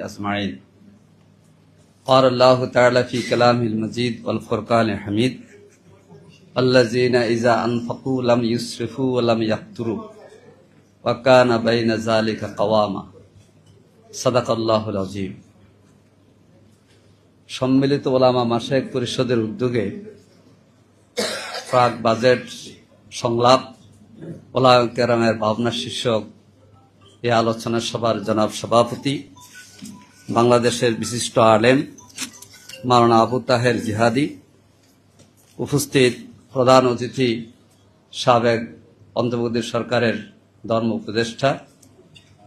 أجمعين. قال الله تعالى في كلامه المجيد والفرقان الحميد: الذين إذا أنفقوا لم يسرفوا ولم يقتروا وكان بين ذلك قواما. صدق الله العظيم. সম্মিলিত ওলামা মাশায়েখ পরিষদের উদ্যোগে প্রাক বাজেট সংলাপ ওলামা কেরামের ভাবনা শীর্ষক এই আলোচনা সভার জনাব সভাপতি বাংলাদেশের বিশিষ্ট আলেম মাওলানা আবু তাহের জিহাদি, উপস্থিত প্রধান অতিথি সাবেক অন্তর্বর্তী সরকারের ধর্ম উপদেষ্টা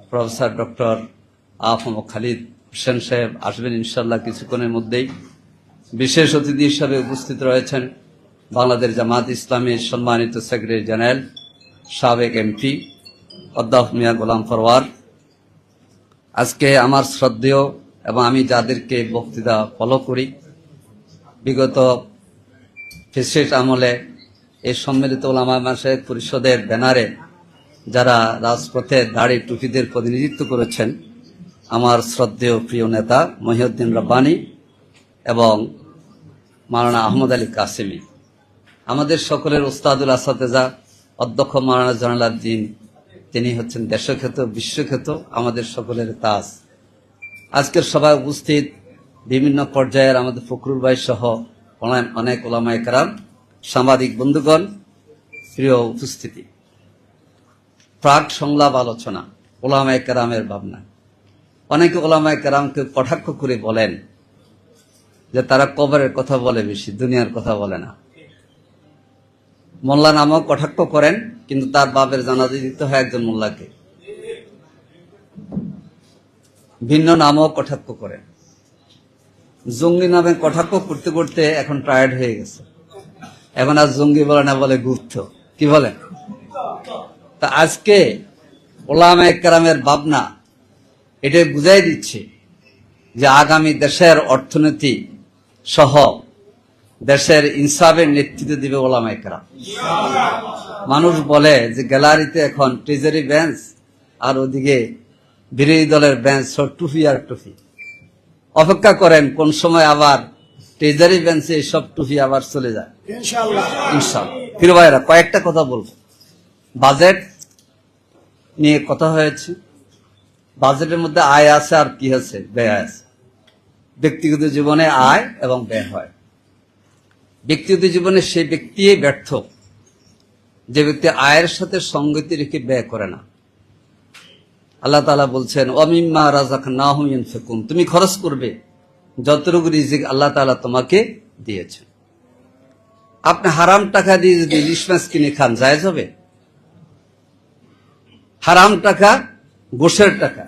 প্রফেসর ডক্টর আফম খালিদ হোসেন সাহেব আসবেন ইনশাআল্লাহ কিছুক্ষণের মধ্যেই। বিশেষ অতিথি হিসাবে উপস্থিত রয়েছেন বাংলাদেশ জামাত ইসলামীর সম্মানিত সেক্রেটারি জেনারেল সাবেক এমপি অধ্যাপক মিয়া গোলাম ফরওয়ার। আজকে আমার শ্রদ্ধেয় এবং আমি যাদেরকে বক্তৃতা ফলো করি, বিগত ফেসিস্ট আমলে এই সম্মিলিত ওলামা মাশায়েখ পরিষদের ব্যানারে যারা রাজপথে দাড়ি টুপিদের প্রতিনিধিত্ব করেছেন, আমার শ্রদ্ধেয় প্রিয় নেতা মহিউদ্দিন রব্বানী এবং মাওলানা আহমদ আলী কাসেমি, আমাদের সকলের উস্তাদুল আসাতেজা অধ্যক্ষ মাওলানা জয়নুল আবদিন, তিনি হচ্ছেন দেশখ্যাত বিশ্বখ্যাত আমাদের সকলের তাজ। আজকের সভায় উপস্থিত বিভিন্ন পর্যায়ের আমাদের ফখরুল ভাই সহ অনেক ওলামায়ে কেরাম, সাংবাদিক বন্ধুগণ, প্রিয় উপস্থিতি। প্রাক সংলাপ আলোচনা ওলামায়ে কেরামের ভাবনা। অনেকে ওলামায়ে কেরামকে কটাক্ষ করে বলেন যে তারা কবরের কথা বলে, বেশি দুনিয়ার কথা বলে না। মোল্লা নামও কটাক্ষ করেন, কিন্তু তার বাপের জানাজা দিতে হয় একজন মোল্লাকে। ভিন্ন নামও কটাক্ষ করেন। জঙ্গি নামে কটাক্ষ করতে করতে এখন টায়ার্ড হয়ে গেছে, এখন আর জঙ্গি বলে না, বলে গুপ্ত। কি বলেন? তা আজকে ওলামায়ে কেরামের ভাবনা এটাই বুঝাই দিচ্ছে যে আগামী দেশের অর্থনীতি সহ দেশের ইনসাফের নেতৃত্ব দিবে ওলামায়ে কেরাম। মানুষ বলে যে গ্যালারিতে এখন ট্রেজারি বেঞ্চ আর ওদিকে বিরোধী দলের বেঞ্চ, টুফি আর টুফি। অপেক্ষা করেন কোন সময় আবার ট্রেজারি বেঞ্চে সব টুফি আবার চলে যায় ইনশাআল্লাহ। প্রিয় ভাইরা, কয়েকটা কথা বলবো। বাজেট নিয়ে কথা হয়েছে। বাজেটের মধ্যে আয় আছে আর কি আছে? ব্যয় আছে। ব্যক্তিগত জীবনে আয় এবং ব্যয় হয়। ব্যক্তিগত জীবনে সেই ব্যক্তি ব্যর্থ যে ব্যক্তি আয়ের সাথে সঙ্গতি রেখে ব্যয় করে না। আল্লাহ তাআলা বলছেন, ওয়ামিম্মা রাযাকনাহুম ইউনফিকুন, তুমি খরচ করবে যতটুকু রিজিক আল্লাহ তাআলা তোমাকে দিয়েছেন। আপনি হারাম টাকা দিয়ে যদি ইলিশ মাছ কিনে খান, জায়েজ হবে? হারাম টাকা, ঘুষের টাকা,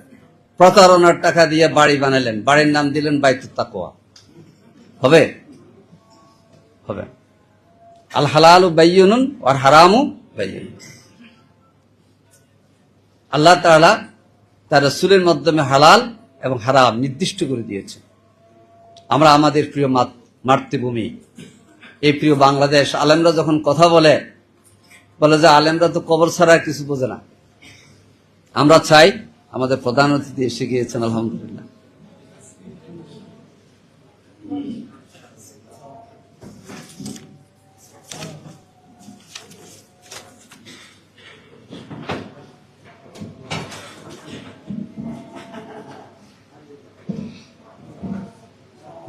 প্রতারণার টাকা দিয়ে বাড়ি বানালেন, বাড়ির নাম দিলেন বাইতুত তাকওয়া, হবে? হবে। আল হালালু বায়্যিনুন ওয়াল হারামু বায়্যিনুন। আল্লাহ তাআলা তার রাসূলের মাধ্যমে হালাল এবং হারাম নির্দিষ্ট করে দিয়েছেন। আমরা আমাদের প্রিয় মাতৃভূমি, এই প্রিয় বাংলাদেশ, আলেমরা যখন কথা বলে যে আলেমরা তো কবর ছাড়া কিছু বোঝে না। আমরা চাই, আমাদের প্রধান অতিথি এসে গিয়েছেন আলহামদুলিল্লাহ।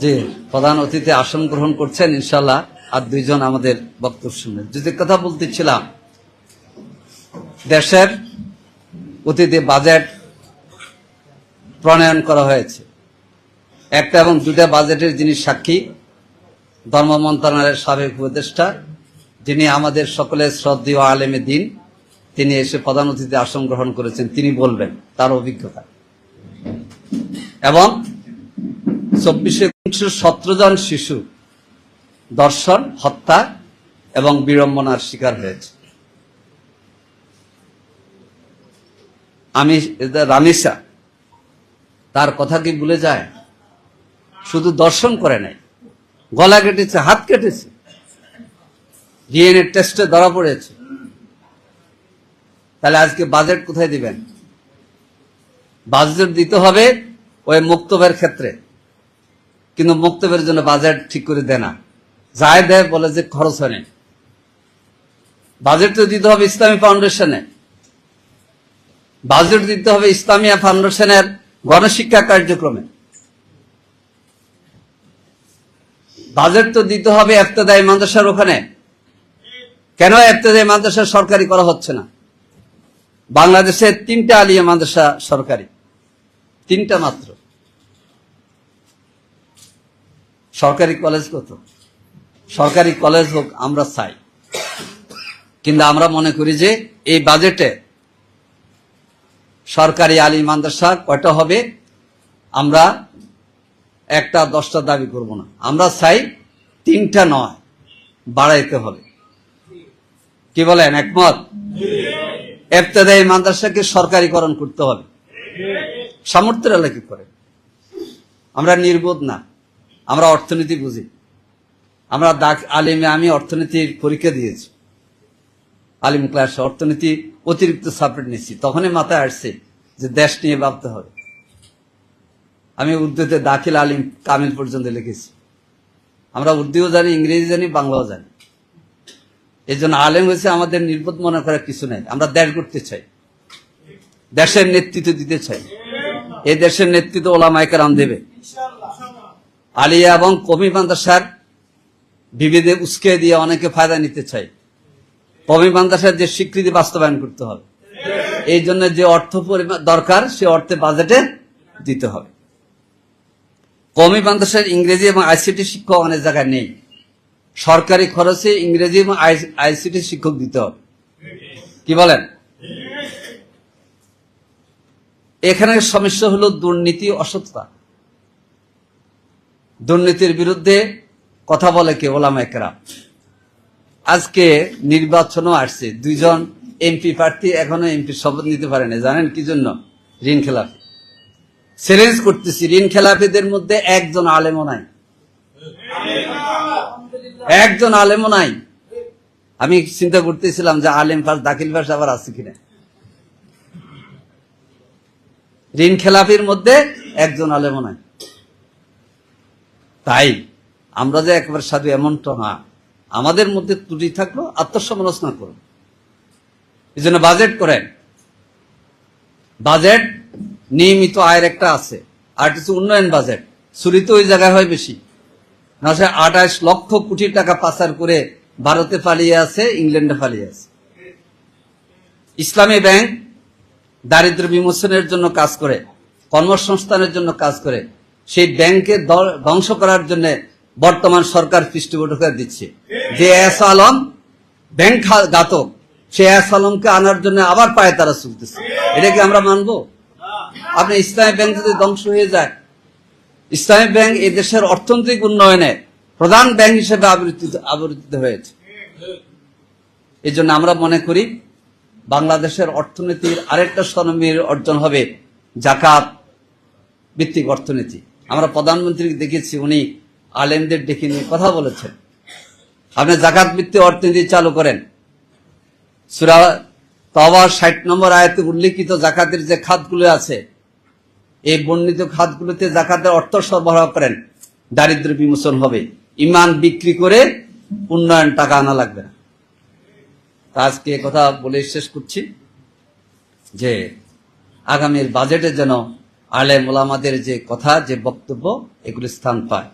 জি, প্রধান অতিথি আসন গ্রহণ করছেন ইনশাআল্লাহ। আর দুইজন আমাদের বক্তব্য শুনবেন। যদি কথা বলতেছিলাম, দেশের অতীতে বাজেট প্রণয়ন করা হয়েছে। একটা এবং দুটা বাজেটের যিনি সাক্ষী, ধর্ম মন্ত্রণালয়ের সাবেক উপদেষ্টা, যিনি আমাদের সকলের শ্রদ্ধেয় আলেমে দ্বীন, তিনি এসে প্রধান অতিথি আসন গ্রহণ করেছেন। তিনি বলবেন তার অভিজ্ঞতা। এবং 2417 জন শিশু ধর্ষণ, হত্যা এবং বিড়ম্বনার শিকার হয়েছে। আমি রানিসা, তার কথা কি ভুলে যায়? শুধু দর্শন করে নাই, গলা কেটেছে, হাত কেটেছে, ডিএনএ টেস্টে ধরা পড়েছে। তাহলে আজকে বাজেট কোথায় দিবেন? বাজেট দিতে হবে ওই মুক্তবের ক্ষেত্রে, কিন্তু মুক্তবের জন্য বাজেট ঠিক করে দেয় না, যাই দেয় বলে যে খরচ হয় না। বাজেট তো দিতে হবে ইসলামী ফাউন্ডেশনে, বাজেট দিতে হবে ইসলামিয়া ফাউন্ডেশনের গণশিক্ষা কার্যক্রমে, বাজেট তো দিতে হবে ইফতেদায়ী মাদ্রাসার ওখানে। কেন ইফতেদায়ী মাদ্রাসা সরকারি করা হচ্ছে না? বাংলাদেশে 3টা আলিয়া মাদ্রাসা সরকারি, 3টা মাত্র। সরকারি কলেজ কত? সরকারি কলেজ হোক আমরা চাই, কিন্তু আমরা মনে করি যে এই বাজেটে সরকারি আলী মাদ্রাসা কয়টা হবে, আমরা 1টা 10টা দাবি করব না, আমরা চাই 3টা নয়, বাড়াইতে হবে। কি বলেন, একমত? ইফতেদায়ী মাদ্রাসাকে সরকারিকরণ করতে হবে, সামর্থ্যের আলোকে করে। আমরা নির্বোধ না, আমরা অর্থনীতি বুঝি। আমরা আলিমে আমি অর্থনীতির পরীক্ষা দিয়েছি, আলিম ক্লাসে অর্থনীতি অতিরিক্ত সাবজেক্ট নিচ্ছি, তখনই মাথায় আসছে যে দেশ নিয়ে ভাবতে হবে। আমি উর্দুতে দাখিল আলিম কামিল পর্যন্ত লিখেছি। আমরা উর্দুও জানি, ইংরেজি জানি, বাংলাও জানি। এই জন্য আলেম হয়েছে আমাদের নির্বোধ মনে করার কিছু নেই। আমরা দেশ করতে চাই, দেশের নেতৃত্ব দিতে চাই। এই দেশের নেতৃত্ব ওলামায়ে কেরাম দেবে। আলিয়া এবং কওমি মাদ্রাসার বিভেদে উস্কে দিয়ে অনেকে ফায়দা নিতে চাই। কওমি মাদ্রাসার যে স্বীকৃতি বাস্তবায়ন করতে হবে, এই জন্য যে অর্থ পরিমাণ দরকার সে অর্থে বাজেটে দিতে হবে। কওমি মাদ্রাসার ইংরেজি এবং আইসিটি শিক্ষক অনেক জায়গায় নেই, সরকারি খরচে ইংরেজি এবং আইসিটি শিক্ষক দিতে হবে। কি বলেন? এখানে সমস্যা হলো দুর্নীতি, অসততা। দুর্নীতির বিরুদ্ধে কথা বলে কে? ওলামায়ে কেরাম। আজকে নির্বাচনও আসছে, 2 জন এমপি প্রার্থী এখনো এমপি শপথ নিতে পারেনি। জানেন কি জন্য? ঋণ খেলাপি। চ্যালেঞ্জ করতেছি, ঋণ খেলাপিদের মধ্যে একজন আলেমও নাই, একজন আলেমও নাই। আমি চিন্তা করতেছিলাম যে আলেম পাস দাখিল পাস আবার আছে কিনা। ঋণ খেলাপির মধ্যে একজন আলেমও নাই। তাই আমরা যে একবার সাধু এমনটা না, আমাদের মধ্যে ত্রুটি থাকলো আত্মসমালোচনা করুন। এই জন্য বাজেট করেন। বাজেট নিয়মিত আয়ের একটা আছে, আর কিছু উন্নয়ন বাজেট। চুরি তো ওই জায়গায় হয় বেশি, না? 28 লক্ষ কোটি টাকা পাচার করে ভারতে পালিয়ে আছে, ইংল্যান্ডে পালিয়ে আছে। ইসলামী ব্যাংক দারিদ্র বিমোচনের জন্য কাজ করে, কর্মসংস্থানের জন্য কাজ করে। সেই ব্যাংকে ধ্বংস করার জন্য বর্তমান সরকার পৃষ্ঠপোষকতা দিচ্ছে। যে এস আলম ব্যাংক ঘাতক, সে এস আলমকে আনার জন্য আবার পায়ে তারা চলতেছে। এটা কি আমরা মানবো? আপনি ইসলামী ব্যাংক যদি ধ্বংস হয়ে যায়, ইসলামী ব্যাংক এই দেশের অর্থনৈতিক উন্নয়নে প্রধান ব্যাংক হিসেবে আবির্ভূত হয়েছে। এই জন্য আমরা মনে করি বাংলাদেশের অর্থনীতির আরেকটা স্বর্ণমীর অর্জন হবে জাকাত ভিত্তিক অর্থনীতি। আমরা প্রধানমন্ত্রীকে দেখেছি, উনি আলেমদের ডেকে নিয়ে কথা বলেছেন, আপনি জাকাত ভিত্তিক অর্থনীতি চালু করেন। সূরা তাওবার 60 নম্বর আয়াতে উল্লেখিত জাকাতের যে খাতগুলো আছে, এই বর্ণিত খাতগুলোতে জাকাতের অর্থ সরবরাহ করেন, দারিদ্র বিমোচন হবে। ইমান বিক্রি করে উন্নয়ন টাকা আনা লাগবে না। আজকে কথা বলে শেষ করছি যে আগামীর বাজেটে যেন আলেম ওলামাদের যে কথা, যে বক্তব্য, এগুলি স্থান পায়।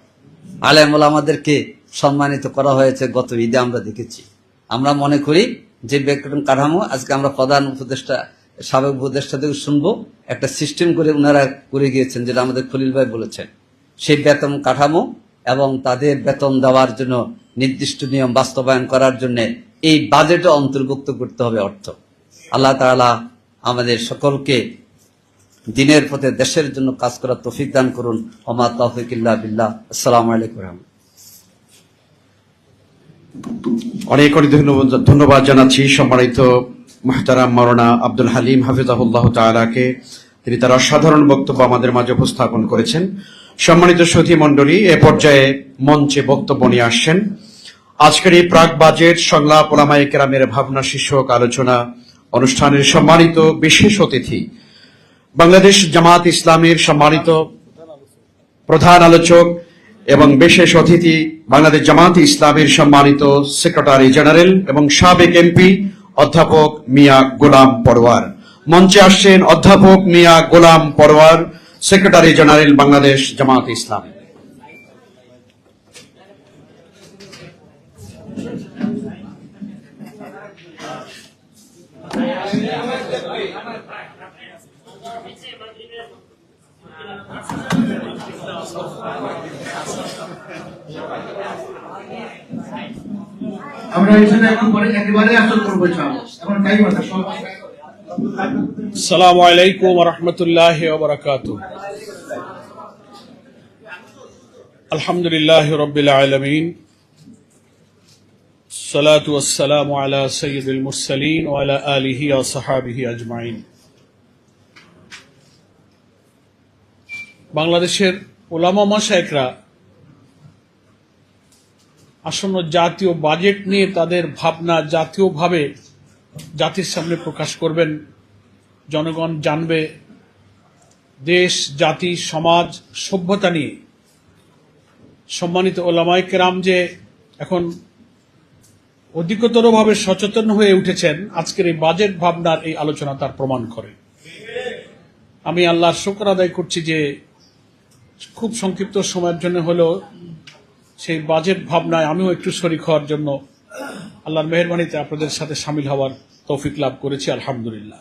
আলেম ওলামাদেরকে সম্মানিত করা হয়েছে গত ঈদে, আমরা দেখেছি। আমরা মনে করি যে বেতন কাঠামো আজকে আমরা প্রধান উপদেষ্টা, সাবেক উপদেষ্টা থেকে শুনবো, একটা সিস্টেম করে ওনারা করে গিয়েছেন, যেটা আমাদের খলিল ভাই বলেছেন। সেই বেতন কাঠামো এবং তাদের বেতন দেওয়ার জন্য নির্দিষ্ট নিয়ম বাস্তবায়ন করার জন্য এই বাজেটে অন্তর্ভুক্ত করতে হবে অর্থ। আল্লাহ তাআলা আমাদের সকলকে দিনের পথে দেশের জন্য কাজ করার তৌফিক দান করুন। ওমা তাওফিক ইল্লা বিল্লাহ। আসসালামু আলাইকুম। অনেক অনেক ধন্যবাদ জানাচ্ছি সম্মানিত মুহতারাম মাওলানা আব্দুল হালিম হাফিজাহুল্লাহ তাআলাকে। তিনি তার অসাধারণ বক্তব্য আমাদের মাঝে উপস্থাপন করেছেন। সম্মানিত সুধী মণ্ডলী, এ পর্যায়ে মঞ্চে বক্তব্য নিয়ে আসছেন আজকের এই প্রাক বাজেট সংলাপ ওলামায়ে কেরামের ভাবনা শীর্ষক আলোচনা অনুষ্ঠানের সম্মানিত বিশেষ অতিথি, বাংলাদেশ জামাত ইসলামের সম্মানিত প্রধান আলোচক এবং বিশেষ অতিথি বাংলাদেশ জামায়াতে ইসলামীর সম্মানিত সেক্রেটারি জেনারেল এবং সাবেক এমপি অধ্যাপক মিয়া গোলাম পরওয়ার। মঞ্চে আসছেন অধ্যাপক মিয়া গোলাম পরওয়ার, সেক্রেটারি জেনারেল বাংলাদেশ জামায়াতে ইসলামী। আমরা এখানে এখন পরে একেবারে আসল করবো এখন টাইম আছে সব। আসসালামু আলাইকুম ওয়া রাহমাতুল্লাহি ওয়া বারাকাতুহু। আলহামদুলিল্লাহি রাব্বিল আলামিন, সালাতু ওয়াসসালামু আলা সাইয়্যিদিল মুরসালিন ওয়া আলা আলিহি ওয়া সাহবিহি আজমাইন। বাংলাদেশের উলামা মাশায়েখরা আসন্ন জাতীয় বাজেট নিয়ে তাদের ভাবনা জাতীয়ভাবে জাতির সামনে প্রকাশ করবেন। জনগণ জানবে দেশ, জাতি, সমাজ, সভ্যতা নিয়ে সম্মানিত ওলামায়ে কেরাম যে এখন অধিকতরভাবে সচেতন হয়ে উঠেছেন, আজকের এই বাজেট ভাবনার এই আলোচনা তার প্রমাণ করে। আমি আল্লাহর শুকর আদায় করছি যে খুব সংক্ষিপ্ত সময়ের জন্য হলেও সেই বাজেট ভাবনায় আমিও একটু শরীক হওয়ার জন্য আল্লাহর মেহেরবানিতে আপনাদের সাথে শামিল হওয়ার তৌফিক লাভ করেছি, আলহামদুলিল্লাহ।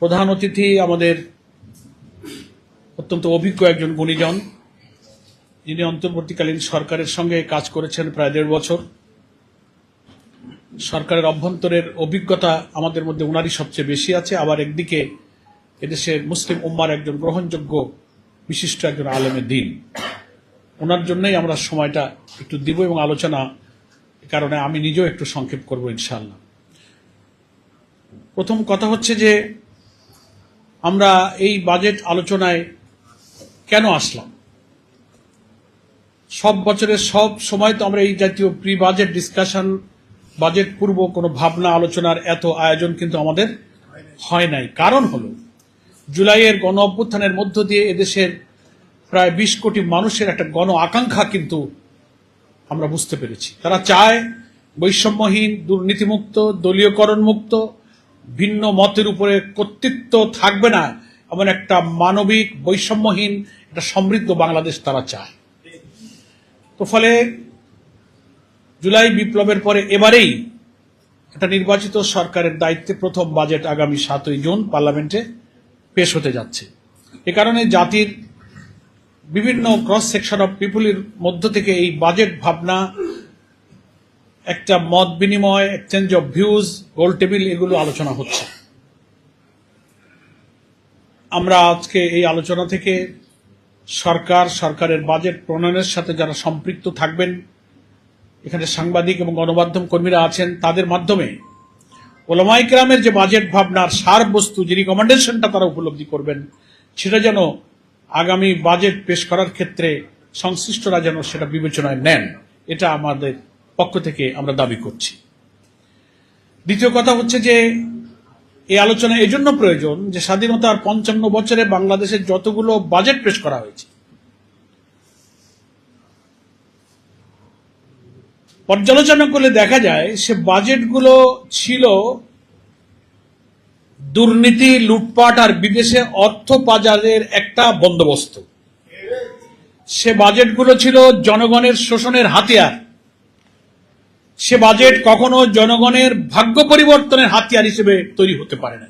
প্রধান অতিথি আমাদের অত্যন্ত অভিজ্ঞ একজন গুণীজন, যিনি অন্তর্বর্তীকালীন সরকারের সঙ্গে কাজ করেছেন প্রায় 1.5 বছর। সরকারের অভ্যন্তরের অভিজ্ঞতা আমাদের মধ্যে উনারই সবচেয়ে বেশি আছে। আবার একদিকে এদেশের মুসলিম উম্মার একজন গ্রহণযোগ্য বিশিষ্ট একজন আলেমে দ্বীন। ওনার জন্যই আমরা সময়টা একটু দিব এবং আলোচনা কারণে আমি নিজেও একটু সংক্ষেপ করব ইনশাআল্লাহ। প্রথম কথা হচ্ছে যে আমরা এই বাজেট আলোচনায় কেন আসলাম। সব বছরের সব সময় তো আমরা এই জাতীয় প্রি বাজেট ডিসকাশন, বাজেট পূর্ব কোনো ভাবনা আলোচনার এত আয়োজন কিন্তু আমাদের হয় নাই। কারণ হলো জুলাইয়ের গণ অভ্যুত্থানের মধ্য দিয়ে এদেশের প্রায় 20 কোটি মানুষের একটা গণ আকাঙ্ক্ষা কিন্তু আমরা বুঝতে পেরেছি। তারা চায় বৈষম্যহীন, দুর্নীতিমুক্ত, দলীয়করণ মুক্ত, ভিন্ন মতের উপরে কর্তৃত্ব থাকবে না এমন একটা মানবিক, বৈষম্যহীন, একটা সমৃদ্ধ বাংলাদেশ তারা চায়। তো ফলে জুলাই বিপ্লবের পরে এবারেই একটা নির্বাচিত সরকারের দায়িত্বে প্রথম বাজেট আগামী 7ই জুন পার্লামেন্টে পেশ হতে যাচ্ছে। এ কারণে জাতির বিভিন্ন ক্রস সেকশন অফ পিপুলের মধ্য থেকে এই বাজেট ভাবনা, একটা মত বিনিময়, exchange of views, goal table, এগুলো আলোচনা হচ্ছে। আমরা আজকে এই আলোচনা থেকে সরকারের বাজেট প্রণয়নের সাথে যারা সম্পৃক্ত থাকবেন, এখানে সাংবাদিক এবং গণমাধ্যম কর্মীরা আছেন, তাদের মাধ্যমে ওলামায়ে কেরামের যে বাজেট ভাবনার সার বস্তু, যে রিকমেন্ডেশনটা তারা উপলব্ধি করবেন, সেটা যেন আগামী বাজেট পেশ করার ক্ষেত্রে সংশ্লিষ্টরা যেন সেটা বিবেচনায় নেন, এটা আমাদের পক্ষ থেকে আমরা দাবি করছি। দ্বিতীয় কথা হচ্ছে যে এই আলোচনা এজন্য প্রয়োজন যে স্বাধীনতার 55 বছরে বাংলাদেশের যতগুলো বাজেট পেশ করা হয়েছে, পর্যালোচনা করলে দেখা যায় সে বাজেটগুলো ছিল দুর্নীতি, লুটপাট আর বিদেশে অর্থ পাচারের একটা বন্দোবস্ত। সে বাজেটগুলো ছিল জনগণের শোষণের হাতিয়ার। সে বাজেট কখনো জনগণের ভাগ্য পরিবর্তনের হাতিয়ার হিসেবে তৈরি হতে পারে না।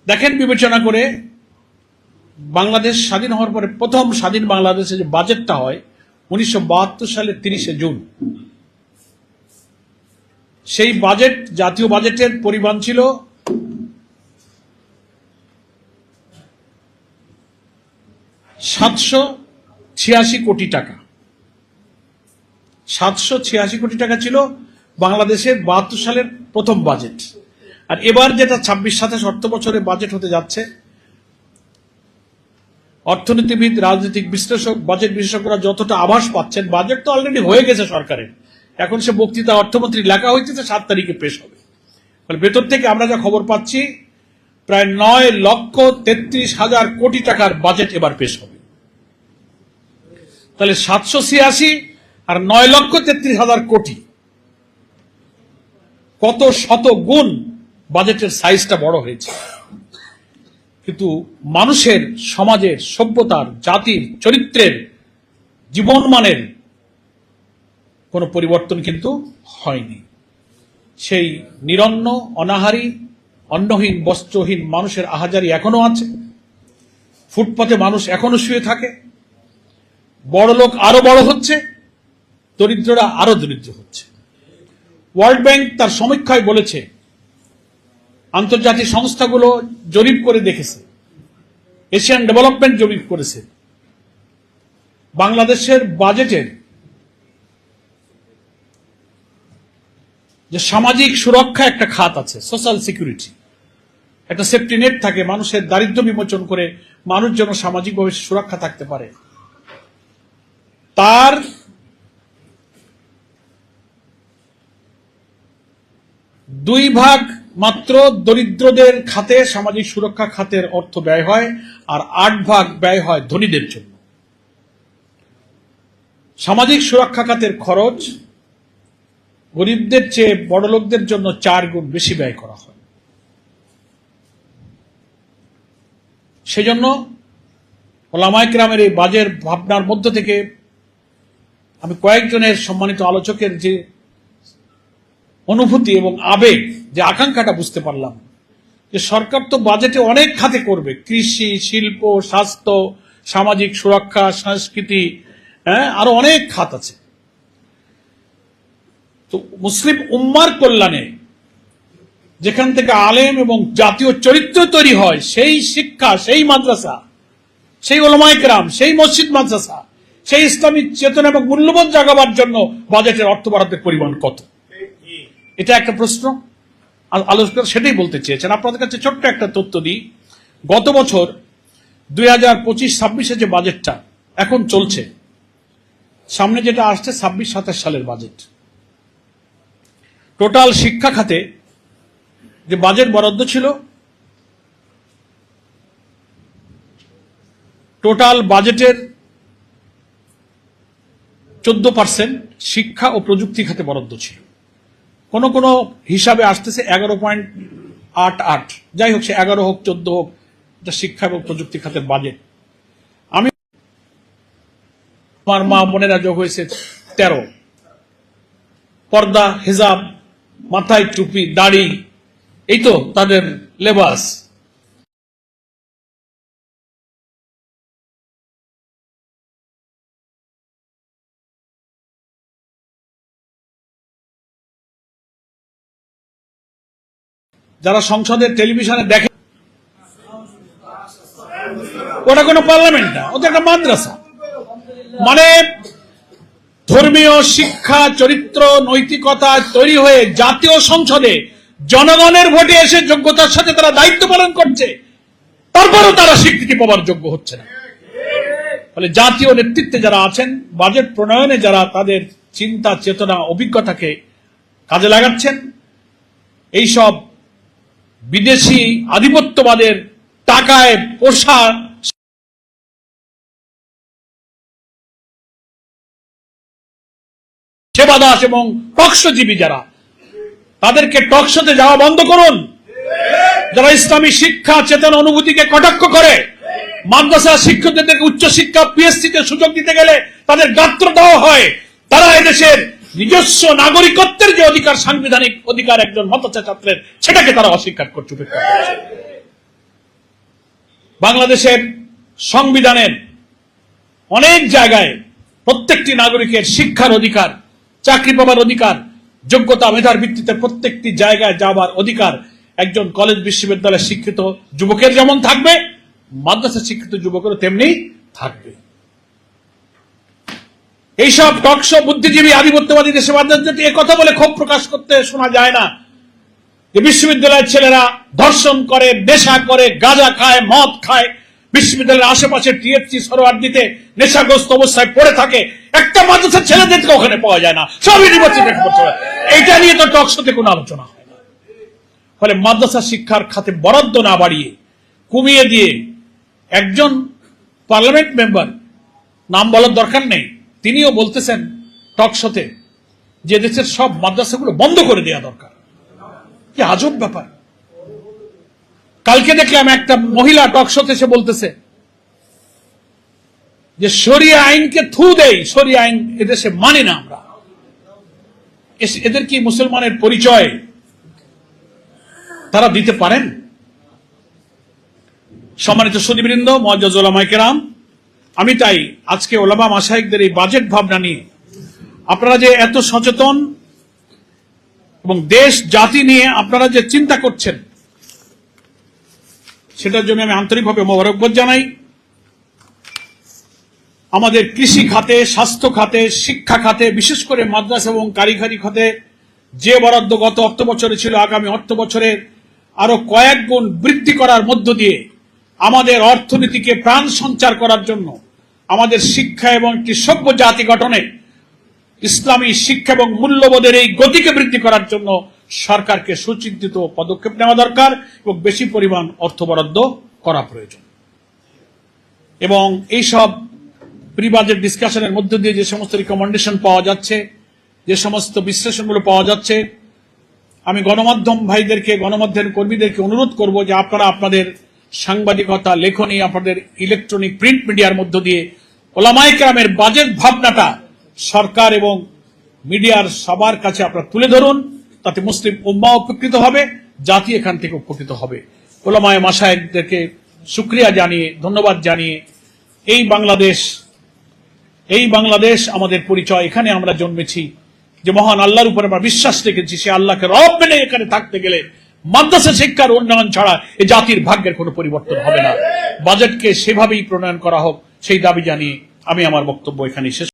দেখেন, বিবেচনা করে বাংলাদেশ স্বাধীন হওয়ার পরে প্রথম স্বাধীন বাংলাদেশে যে বাজেটটা হয় 1972 সালের 30শে জুন, সেই বাজেট, জাতীয় বাজেটের পরিমাণ ছিল 786 কোটি টাকা। 786 কোটি টাকা ছিল বাংলাদেশের 72 সালের প্রথম বাজেট। আর এবার যেটা 26-27 অর্থ বছরে বাজেট হতে যাচ্ছে, অর্থনীতিবিদ, রাজনৈতিক বিশ্লেষক, বাজেট বিশেষজ্ঞরা যতটা আভাস পাচ্ছেন, বাজেট তো অলরেডি হয়ে গেছে সরকারের, এখন সে বক্তৃতা অর্থমন্ত্রী লেখা হয়েছে 7 তারিখে পেশ হবে। ফলে ভেতর থেকে আমরা যা খবর পাচ্ছি, প্রায় 9,33,000 কোটি টাকার বাজেট এবার পেশ হবে। তাহলে 786 আর 9,33,000 কোটি, কত শত গুণ বাজেটের সাইজটা বড় হয়েছে। কিন্তু মানুষের, সমাজের, সভ্যতার, জাতির, চরিত্রের, জীবনমানের কোনো পরিবর্তন কিন্তু হয়নি। সেই নিরন্ন, অনাহারী, অন্নহীন, বস্ত্রহীন মানুষের আহাজারি এখনো আছে। ফুটপাতে মানুষ এখনো শুয়ে থাকে। বড় লোক আরো বড় হচ্ছে, দরিদ্ররা আরো দরিদ্র হচ্ছে। ওয়ার্ল্ড ব্যাংক তার সমীক্ষায় বলেছে, আন্তর্জাতিক সংস্থাগুলো জরিপ করে দেখেছে, এশিয়ান ডেভেলপমেন্ট জরিপ করেছে, বাংলাদেশের বাজেটের যে সামাজিক সুরক্ষা একটা খাত আছে, সোশ্যাল সিকিউরিটি, একটা সেফটি নেট থাকে, মানুষের দারিদ্র্য বিমোচন করে মানুষ যেন সামাজিকভাবে সুরক্ষা থাকতে পারে, তার দুই ভাগ মাত্র দরিদ্রদের খাতে, সামাজিক সুরক্ষা খাতের অর্থ ব্যয় হয়, আর 8 ভাগ ব্যয় হয় ধনীদের জন্য। সামাজিক সুরক্ষা খাতের খরচ গরিবদের চেয়ে বড় লোকদের জন্য 4 গুণ বেশি ব্যয় করা হয়। সেজন্য ওলামায়ে কেরামের এই বাজেট ভাবনার মধ্য থেকে আমি কয়েকজনের সম্মানিত আলোচকের যে অনুভূতি এবং আবেগ, যে আকাঙ্ক্ষাটা বুঝতে পারলাম, যে সরকার তো বাজেটে অনেক খাতে করবে, কৃষি, শিল্প, স্বাস্থ্য, সামাজিক সুরক্ষা, সংস্কৃতি, আরো অনেক খাত আছে। তো মুসলিম উম্মার কল্যাণে যেখান থেকে আলেম এবং জাতীয় চরিত্র তৈরি হয়, সেই শিক্ষা, সেই মাদ্রাসা, সেই ওলামায়ে কেরাম, সেই মসজিদ মাদ্রাসা, সেই ইসলামী চেতনা এবং মূল্যবোধ জাগাবার জন্য বাজেটের অর্থ বরাদ্দের পরিমাণ কত, এটা একটা প্রশ্ন। আলোচনা সেটাই বলতে চেয়েছেন। আপনাদের কাছে ছোট্ট একটা তথ্য দিই। গত বছর 2025-26 যে বাজেটটা এখন চলছে, সামনে যেটা আসছে 26-27 সালের বাজেট, টোটাল শিক্ষা খাতে যে বাজেট বরাদ্দ ছিল, টোটাল বাজেটের 14% শিক্ষা ও প্রযুক্তি খাতে বরাদ্দ ছিল। কোন কোন হিসাবে আসতেছে 11.88, যাই হোক, সে 11 হোক 14 হোক, এটা শিক্ষা এবং প্রযুক্তি খাতের বাজেট। আমি, আমার মা বোনেরা যোগ হয়েছে 13। পর্দা, হিজাব, মাথায় টুপি, দাড়ি, এই তো তাদের লেবাস। যারা সংসদের টেলিভিশনে দেখে, ওটা কোনো পার্লামেন্ট না, ওটা একটা মাদ্রাসা। মানে ধর্মীয় শিক্ষা, চরিত্র, নৈতিকতা তৈরি হয়ে জাতীয় সংসদে জনগণের ভোটে এসে যোগ্যতার সাথে তারা দায়িত্ব পালন করছে, তারপরেও তারা স্বীকৃতি পাওয়ার যোগ্য হচ্ছে না। ফলে জাতীয় নেতৃত্বে যারা আছেন, বাজেট প্রণয়নে যারা তাদের চিন্তা, চেতনা, অভিজ্ঞতাকে কাজে লাগাচ্ছেন, এইসব বিদেশি আধিপত্যবাদের টাকায় পোষা সেবাদাস এবং টকশোজীবী যারা, তাদেরকে টকশোতে যাওয়া বন্ধ করুন। যারা ইসলামী শিক্ষা, চেতনা, অনুভূতিকে কটাক্ষ করে, মাদ্রাসা শিক্ষকদেরকে উচ্চশিক্ষা, পিএইচডিতে সুযোগ দিতে গেলে তাদের গাত্র দেওয়া হয়, তারা এদেশের নিজস্ব নাগরিকত্বের যে অধিকার, সাংবিধানিক অধিকার একজন মতচা ছাত্রের, সেটাকে তারা অস্বীকার করছে। বাংলাদেশের সংবিধানের অনেক জায়গায় প্রত্যেকটি নাগরিকের শিক্ষার অধিকার, চাকরি পাবার অধিকার, যোগ্যতা মেধার ভিত্তিতে প্রত্যেকটি জায়গায় যাবার অধিকার একজন কলেজ, বিশ্ববিদ্যালয়ের শিক্ষিত যুবকের যেমন থাকবে, মাদ্রাসা শিক্ষিত যুবকেরও তেমনি থাকবে। এইসব টকশো বুদ্ধিজীবী আধিপত্যবাদী দেশবাদের যদি কথা বলে ক্ষোভ প্রকাশ করতে শোনা যায় না, যে বিশ্ববিদ্যালয়ের ছেলেরা ধর্ষণ করে, নেশা করে, গাঁজা খায়, মদ খায়, বিশ্ববিদ্যালয়ের আশেপাশে টিএসসি সরোয়ার্দিতে নেশাগ্রস্ত অবস্থায় পড়ে থাকে, একটা মাদ্রাসার ছেলেদেরকে ওখানে পাওয়া যায় না, সব ইউনিভার্সিটি। এইটা নিয়ে তো টকশোতে কোনো আলোচনা হয় না। ফলে মাদ্রাসা শিক্ষার খাতে বরাদ্দ না বাড়িয়ে কমিয়ে দিয়ে একজন পার্লামেন্ট মেম্বার, নাম বলার দরকার নেই, তিনিও বলতেছেন টক শোতে যে দেশের সব মাদ্রাসাগুলো বন্ধ করে দেওয়া দরকার। কি আজব ব্যাপার। কালকে দেখলাম একটা মহিলা টক শোতে এসে বলতেছে যে শরিয়া আইনকে থু দেই, শরিয়া আইন এদেশে মানি না আমরা। এদের কি মুসলমানের পরিচয় তারা দিতে পারেন? সম্মানিত সুধীবৃন্দ, মুআজ্জাজ উলামায়ে কেরাম, আমি তাই আজকে উলামা মাশায়েখদের এই বাজেট ভাবনা নিয়ে আপনারা যে এত সচেতন এবং দেশ জাতি নিয়ে আপনারা যে চিন্তা করছেন, সেটার জন্য আমি আন্তরিকভাবে মোবারকবাদ জানাই। আমাদের কৃষি খাতে, স্বাস্থ্য খাতে, শিক্ষা খাতে, বিশেষ করে মাদ্রাসা এবং কারিগরি খাতে যে বরাদ্দ গত অর্থ বছরে ছিল, আগামী অর্থ বছরে আরো কয়েক গুণ বৃদ্ধি করার মধ্য দিয়ে আমাদের অর্থনীতিকে প্রাণ সঞ্চার করার জন্য, আমাদের শিক্ষা এবং একটি সভ্য জাতি গঠনে ইসলামী শিক্ষা এবং মূল্যবোধের এই গতিকে বৃদ্ধি করার জন্য সরকারকে সুচিন্তিত পদক্ষেপ নেওয়া দরকার এবং বেশি পরিমাণ অর্থ বরাদ্দ করা প্রয়োজন। এবং এইসব প্রি বাজেট ডিসকাশনের মধ্য দিয়ে যে সমস্ত রিকমেন্ডেশন পাওয়া যাচ্ছে, যে সমস্ত বিশ্লেষণগুলো পাওয়া যাচ্ছে, আমি গণমাধ্যম ভাইদেরকে, গণমাধ্যম কর্মীদেরকে অনুরোধ করব যে আপনারা আপনাদের সাংবাদিকতা, লেখনী, আপনাদের ইলেকট্রনিক প্রিন্ট মিডিয়ার মধ্য দিয়ে উলামায়ে কেরামের বাজেট ভাবনাটা সরকার এবং মিডিয়ার সবার কাছে আপনারা তুলে ধরুন। তাতে মুসলিম উম্মাহ উপকৃত হবে, জাতি এখান থেকে উপকৃত হবে। উলামায়ে মাশায়েখদেরকে শুকরিয়া জানিয়ে, ধন্যবাদ জানিয়ে, এই বাংলাদেশ আমাদের পরিচয়, এখানে আমরা জন্মেছি, যে মহান আল্লাহর উপরে আমরা বিশ্বাস রেখেছি, সে আল্লাহকে রব মেনে এখানে থাকতে গেলে মাদ্রাসা শিক্ষার উন্নয়ন ছাড়া এই জাতির ভাগ্যের কোনো পরিবর্তন হবে না। বাজেটকে সেভাবেই প্রণয়ন করা হোক, সেই দাবি জানিয়ে আমি আমার বক্তব্য এখানে শেষ